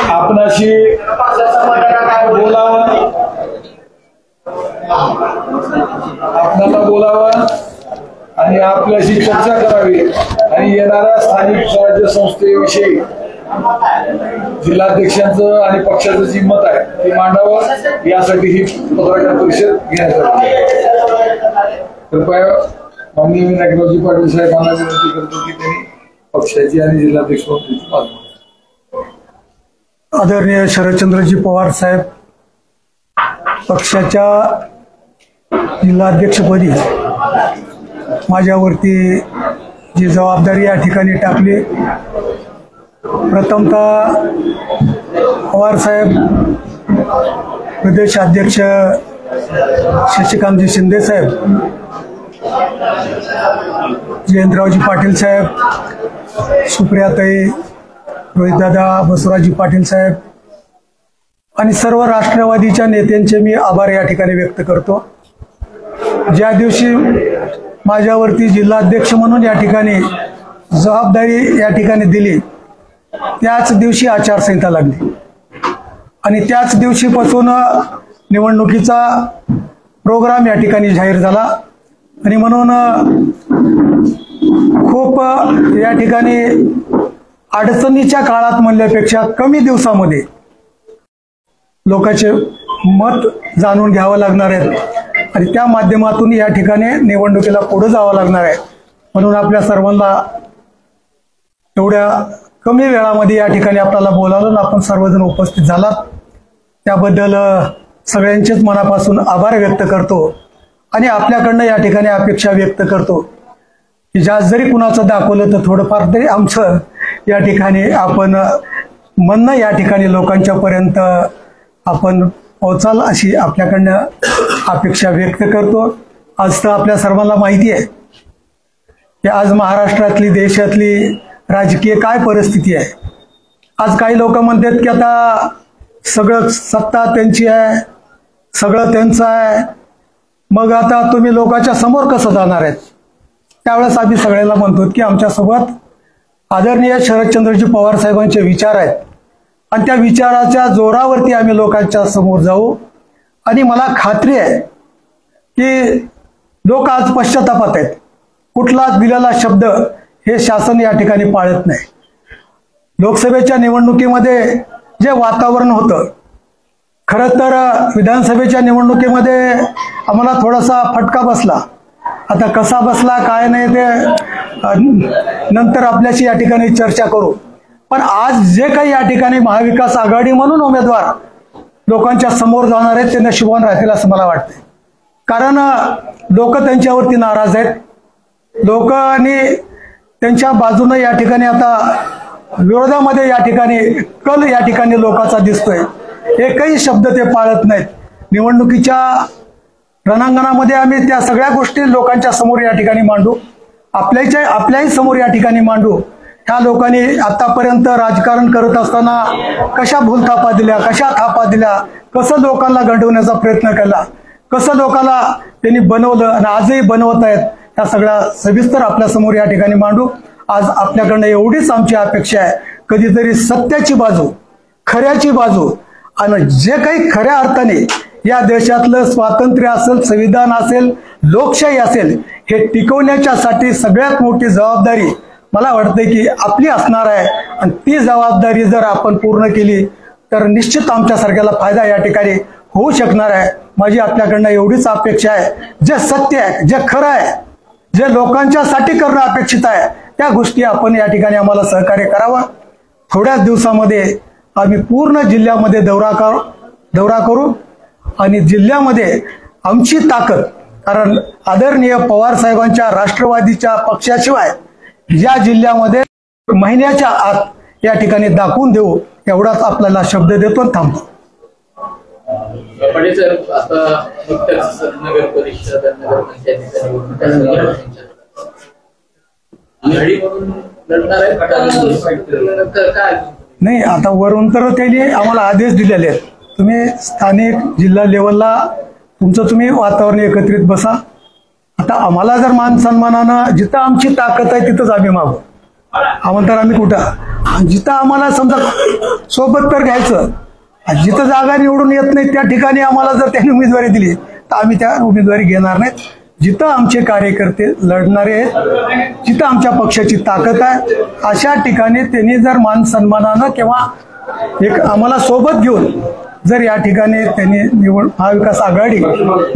आपणाशी बोलावं, आपणाला बोलावं आणि आपल्याशी चर्चा करावी आणि येणाऱ्या स्थानिक स्वराज्य संस्थेविषयी जिल्हाध्यक्षांचं आणि पक्षाचं जी मत आहे ते मांडावं, यासाठी ही पत्रकार परिषद घेण्यात आली. कृपया माननीय विनायकरावजी पाटील साहेबांना विनंती करतो की त्यांनी पक्षाची आणि जिल्हाध्यक्ष पदाची बाजू. आदरणीय शरदचंद्रजी पवार साहेब पक्षाच्या जिल्हाध्यक्षपदी माझ्यावरती जी जबाबदारी या ठिकाणी टाकली, प्रथमतः पवार साहेब प्रदेश अध्यक्ष शशिकांतजी शिंदे साहेब, जयंतरावजी पाटील साहेब, सुप्रियाताई, रोहितदादा, बसवराजजी पाटील साहेब आणि सर्व राष्ट्रवादीच्या नेत्यांचे मी आभार या ठिकाणी व्यक्त करतो. ज्या दिवशी माझ्यावरती जिल्हाध्यक्ष म्हणून या ठिकाणी जबाबदारी या ठिकाणी दिली, त्याच दिवशी आचारसंहिता लागली आणि त्याच दिवशीपासून निवडणुकीचा प्रोग्राम या ठिकाणी जाहीर झाला आणि म्हणून खूप या ठिकाणी अडचणीच्या काळात म्हणल्यापेक्षा कमी दिवसामध्ये लोकांचे मत जाणून घ्यावं लागणार आहे आणि त्या माध्यमातून या ठिकाणी निवडणुकीला पुढे जावं लागणार आहे. म्हणून आपल्या सर्वांना एवढ्या कमी वेळामध्ये या ठिकाणी आपल्याला बोलावलं, आपण सर्वजण उपस्थित झालात त्याबद्दल सगळ्यांचेच मनापासून आभार व्यक्त करतो आणि आपल्याकडनं या ठिकाणी अपेक्षा व्यक्त करतो की जास्त जरी कुणाचं दाखवलं तर थोडंफार तरी आमचं या ठिकाणी आपण म्हणणं या ठिकाणी लोकांच्या पर्यंत आपण पोहोचाल अशी आपल्याकडनं अपेक्षा व्यक्त करतो. आज तर आपल्या सर्वांना माहिती आहे की आज महाराष्ट्रातली देशातली राजकीय काय परिस्थिती आहे. आज काही लोक म्हणतात की आता सगळं सत्ता त्यांची आहे, सगळं त्यांचं आहे, मग आता तुम्ही लोकांच्या समोर कसं जाणार आहेत. त्यावेळेस आम्ही सगळ्यांना म्हणतो की आमच्यासोबत आदरणीय शरदचंद्रजी पवार साहेबांचे विचार आहेत आणि त्या विचाराच्या जोरावरती आम्ही लोकांच्या समोर जाऊ आणि मला खात्री आहे की लोक आज पश्चातापात आहेत. कुठलाच दिलेला शब्द हे शासन या ठिकाणी पाळत नाही. लोकसभेच्या निवडणुकीमध्ये जे वातावरण होतं, खरं तर विधानसभेच्या निवडणुकीमध्ये आम्हाला थोडासा फटका बसला. आता कसा बसला काय नाही ते नंतर आपल्याशी या ठिकाणी चर्चा करू. पण आज जे काही या ठिकाणी महाविकास आघाडी म्हणून उमेदवार लोकांच्या समोर जाणार आहेत ते नशिबान राहतील असं मला वाटतंय. कारण लोक त्यांच्यावरती नाराज आहेत. लोकांनी त्यांच्या बाजूने या ठिकाणी आता विरोधामध्ये या ठिकाणी कल या ठिकाणी लोकांचा दिसतोय. एकही शब्द ते पाळत नाहीत. निवडणुकीच्या रणांगणामध्ये आम्ही त्या सगळ्या गोष्टी लोकांच्या समोर या ठिकाणी मांडू, आपल्याही समोर या ठिकाणी मांडू. ह्या लोकांनी आतापर्यंत राजकारण करत असताना कशा भूलथापा दिल्या, कशा थापा दिल्या, कसं लोकांना गंडवण्याचा प्रयत्न केला, कसं लोकांना त्यांनी बनवलं आणि आजही बनवत आहेत, ह्या सगळ्या सविस्तर आपल्या समोर या ठिकाणी मांडू. आज आपल्याकडनं एवढीच आमची अपेक्षा आहे, कधीतरी सत्याची बाजू, खऱ्याची बाजू आणि जे काही खऱ्या अर्थाने या देशातलं स्वातंत्र्य असेल, संविधान असेल, लोकशाही असेल, हे टिकवण्याच्यासाठी सगळ्यात मोठी जबाबदारी मला वाटते की आपली असणार आहे आणि ती जबाबदारी जर आपण पूर्ण केली तर निश्चित आमच्यासारख्याला फायदा या ठिकाणी होऊ शकणार आहे. माझी आपल्याकडनं एवढीच अपेक्षा आहे. जे सत्य आहे, जे खरं आहे, जे लोकांच्यासाठी करणं अपेक्षित आहे, त्या गोष्टी आपण या ठिकाणी आम्हाला सहकार्य करावं. थोड्याच दिवसामध्ये आम्ही पूर्ण जिल्ह्यामध्ये दौरा करू आणि जिल्ह्यामध्ये आमची ताकद, कारण आदरणीय पवार साहेबांच्या राष्ट्रवादीच्या पक्षाशिवाय या जिल्ह्यामध्ये महिन्याच्या आत या ठिकाणी दाखवून देऊ, एवढाच आपल्याला शब्द देतो. थांबतो. नाही, आता वरून तर त्यांनी आम्हाला आदेश दिलेले आहेत, तुम्ही स्थानिक जिल्हा लेवलला तुमचं तुम्ही वातावरण एकत्रित बसा. आता आम्हाला जर मान सन्मानानं जिथं आमची ताकद आहे तिथंच आम्ही मागू. आमंत्रण आम्ही कुठं, जिथं आम्हाला समजा सोबत तर घ्यायचं, जिथं जागा निवडून येत नाही त्या ठिकाणी आम्हाला जर त्यांनी उमेदवारी दिली तर आम्ही त्या उमेदवारी घेणार नाहीत. जिथं आमचे कार्यकर्ते लढणारे आहेत, जिथं आमच्या पक्षाची ताकद आहे, अशा ठिकाणी त्यांनी जर मान सन्मानानं किंवा एक आम्हाला सोबत घेऊन जर या ठिकाणी त्यांनी महाविकास आघाडी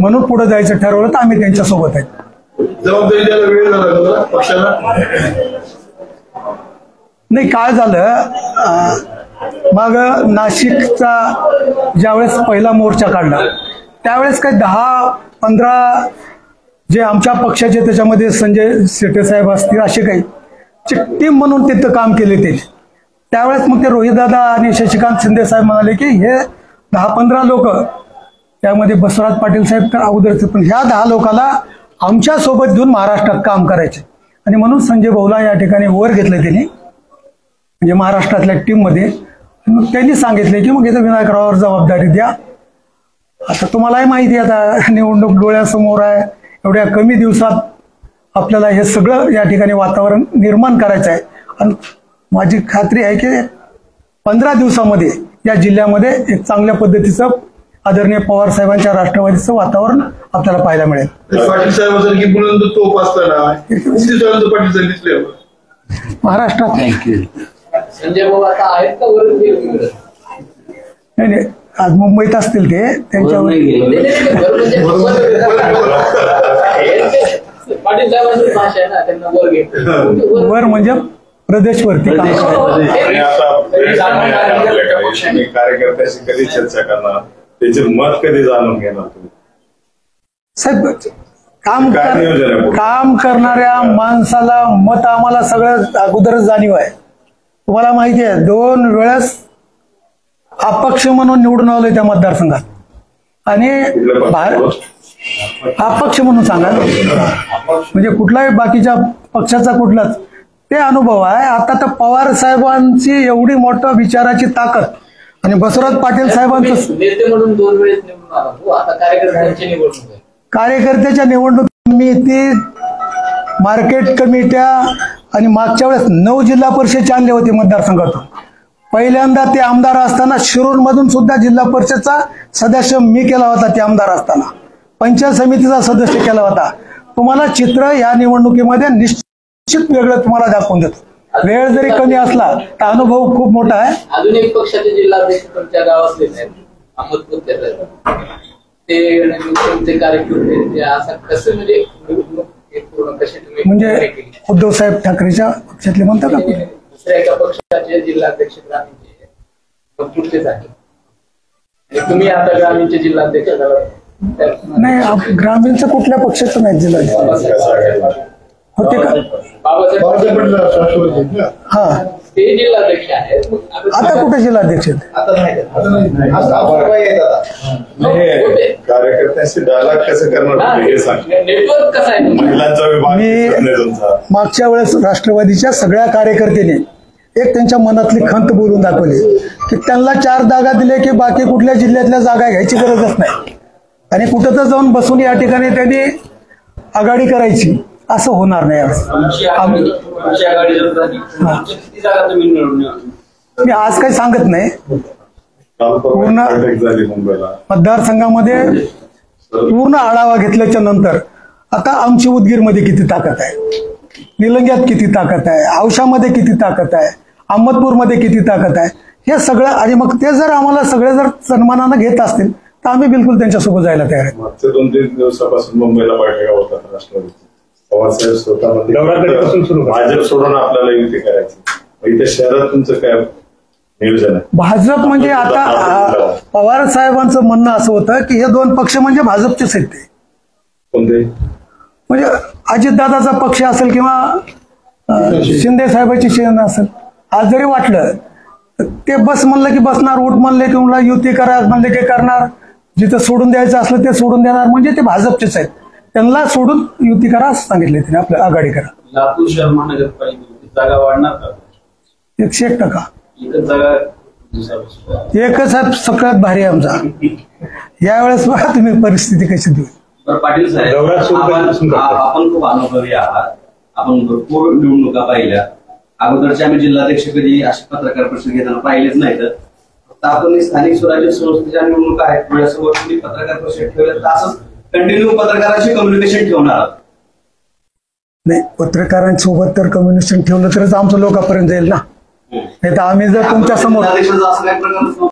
म्हणून पुढे जायचं ठरवलं तर आम्ही त्यांच्या सोबत आहेत. जबाबदारी द्यायला वेळ झाला पक्षाला नाही. काय झालं, मग नाशिकचा ज्यावेळेस पहिला मोर्चा काढला त्यावेळेस काही 10-15 जे आमच्या पक्षाचे त्याच्यामध्ये संजय शेटे साहेब असतील असे काही टीम म्हणून तिथं काम केले ते. त्यावेळेस मग ते रोहितदादा आणि शशिकांत शिंदे साहेब म्हणाले की हे 10-15 लोक, त्यामध्ये बसवराज पाटील साहेब तर अगोदरच, पण ह्या 10 लोकांना आमच्या सोबत घेऊन महाराष्ट्रात काम करायचे. आणि म्हणून संजय भाऊला या ठिकाणी वर घेतलं त्यांनी, म्हणजे महाराष्ट्रातल्या टीममध्ये. मग त्यांनी सांगितले की मग इथं विनायकरावावर जबाबदारी द्या. आता तुम्हालाही माहिती आहे, आता निवडणूक डोळ्यासमोर आहे, एवढ्या कमी दिवसात आपल्याला हे सगळं या ठिकाणी वातावरण निर्माण करायचं आहे. आणि माझी खात्री आहे की 15 दिवसामध्ये या जिल्ह्यामध्ये एक चांगल्या पद्धतीचं आदरणीय पवार साहेबांच्या राष्ट्रवादीचं वातावरण आपल्याला पाहायला मिळेल. पाटील साहेबांसारखी बुलंद तोफ असताना पाटील साहेब दिसले महाराष्ट्रात. संजय भाऊ आता आहेत का वरून गेले? नाही, आज मुंबईत असतील ते, त्यांच्यावर पाटील साहेबांची भाषा आहे ना, त्यांना वर घेतलं. वर म्हणजे प्रदेशवरती काम कार्यकर्त्याशी कधी चर्चा करणार, त्याचे मत कधी जाणून घेणार तुम्ही साहेब? काम करणाऱ्या माणसाला मत आम्हाला सगळं अगोदरच जाणीव आहे. तुम्हाला माहिती आहे 2 वेळेस अपक्ष म्हणून निवडून आलोय त्या मतदारसंघात. आणि अपक्ष म्हणून सांगा, म्हणजे कुठलाही बाकीच्या पक्षाचा कुठलाच ते अनुभव आहे. आता तर पवार साहेबांची एवढी मोठं विचाराची ताकद आणि बसवराज पाटील साहेबांचं नेते म्हणून 2 वेळेस निवडून आला, आता कार्यकर्त्यांची निवडणूक आहे. कार्यकर्त्याच्या निवडणूक समिती, मार्केट कमिट्या आणि मागच्या वेळेस 9 जिल्हा परिषदचे आणले होते मतदारसंघातून. पहिल्यांदा ते आमदार असताना शिरूर मधून सुद्धा जिल्हा परिषदचा सदस्य मी केला होता. ते आमदार असताना पंचायत समितीचा सदस्य केला होता. तुम्हाला चित्र या निवडणुकीमध्ये निश्चित वेगळं तुम्हाला दाखवून देतो. वेळ जरी कमी असला तर अनुभव खूप मोठा आहे. अजून एक पक्षाचे जिल्हाध्यक्ष तुमच्या गावातले आहेत, अहमदपूर, ते कार्यकर्ते असं कसं म्हणजे पूर्ण कसे तुम्ही म्हणजे उद्धव साहेब ठाकरेच्या पक्षातले म्हणतात का? दुसऱ्या एका पक्षाचे जिल्हाध्यक्ष ग्रामीणचे पुढचेच आहे, तुम्ही आता ग्रामीणचे जिल्हाध्यक्ष नाही, ग्रामीणचं कुठल्या पक्षाचं नाही जिल्हाध्यक्ष होते का? हा, ते जिल्हाध्यक्ष आहेत. आता कुठे जिल्हाध्यक्ष आहेत? कार्यकर्त्यांशी डायलॉग कसं करणार हे सांग. नेटवर्क कसं आहे महिलांचा विभाग मागच्या वेळेस राष्ट्रवादीच्या सगळ्या कार्यकर्त्यांनी एक त्यांच्या मनातली खंत बोलून दाखवली की त्यांना 4 जागा दिल्या की बाकी कुठल्या जिल्ह्यातल्या जागा घ्यायची गरजच नाही आणि कुठं तर जाऊन बसून या ठिकाणी त्यांनी आघाडी करायची, असं होणार नाही. मी आज काही सांगत नाही. पूर्ण मतदारसंघामध्ये पूर्ण आढावा घेतल्याच्या नंतर आता आमची उदगीरमध्ये किती ताकद आहे, निलंग्यात किती ताकद आहे, औशामध्ये किती ताकद आहे, अहमदपूरमध्ये किती ताकद आहे, हे सगळं. आणि मग ते जर आम्हाला सगळे जर सन्मानानं घेत असतील तर आम्ही बिलकुल त्यांच्यासोबत जायला तयार आहे. मागच्या 2-3 दिवसापासून मुंबईला बैठका होतात राष्ट्रवादी. पवार साहेब स्वतः भाजप सोडून आपल्याला युती करायची. इथे शहरात तुमचं काय नियोजन आहे? भाजप म्हणजे आता पवार साहेबांचं म्हणणं असं होतं की हे 2 पक्ष म्हणजे भाजपचेच आहेत. ते कोणते म्हणजे अजितदादाचा पक्ष असेल किंवा शिंदे साहेबांची सेना असेल. आज जरी वाटलं ते बस म्हणलं की बसणार, उठ म्हणले की मला युती करा म्हणले की करणार, जिथं सोडून द्यायचं असलं ते सोडून देणार. म्हणजे ते भाजपचेच आहेत. त्यांना सोडून युती करा असं सांगितले त्यांनी, आपल्या आघाडी करा. लातूर शहर महानगरपालिकेची जागा वाढणार का? 101%. एकच जागा एकच आहे सगळ्यात भारी आमचा. यावेळेस बघा तुम्ही परिस्थिती कशी देऊ. पाटील साहेब, आपण खूप अनुभवी आहात, आपण भरपूर निवडणुका पाहिल्या. अगोदरचे आम्ही जिल्हाध्यक्ष कधी अशी पत्रकार परिषद घेताना पाहिलेच नाही. तर फक्त आपण स्थानिक स्वराज्य संस्थेच्या निवडणुका आहेत वेळेसोबत तुम्ही पत्रकार परिषद ठेवल्या तर असंच कंटिन्यू पत्रकारांशी कम्युनिकेशन ठेवणार आहात? नाही, पत्रकारांसोबत तर कम्युनिकेशन ठेवलं तरच आमचं लोकांपर्यंत जाईल ना. नाही तर आम्ही जर तुमच्या समोर जिल्हाध्यक्षाचा असं काही प्रकार